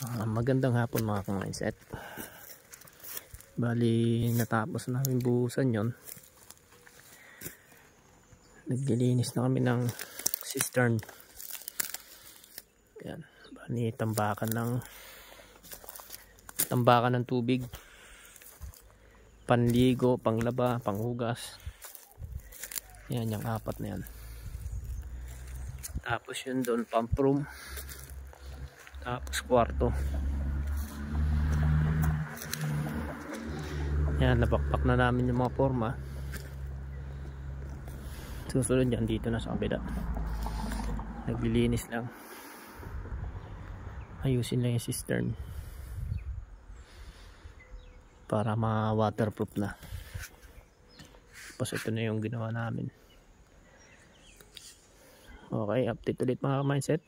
Magandang hapon mga ka-mindset. Bali natapos namin buhusan yon. Naglilinis na kami ng cistern. Yan. Bali tambakan ng tubig. Panligo, panglaba, panghugas. Yan yung apat na yan. Tapos yun doon pump room. Tapos kwarto. Yan, napakpak na namin yung mga forma. Susunod yan dito na sa kabila. Naglilinis lang. Ayusin lang yung cistern para ma-waterproof na. Tapos ito na yung ginawa namin. Okay, update ulit mga mindset.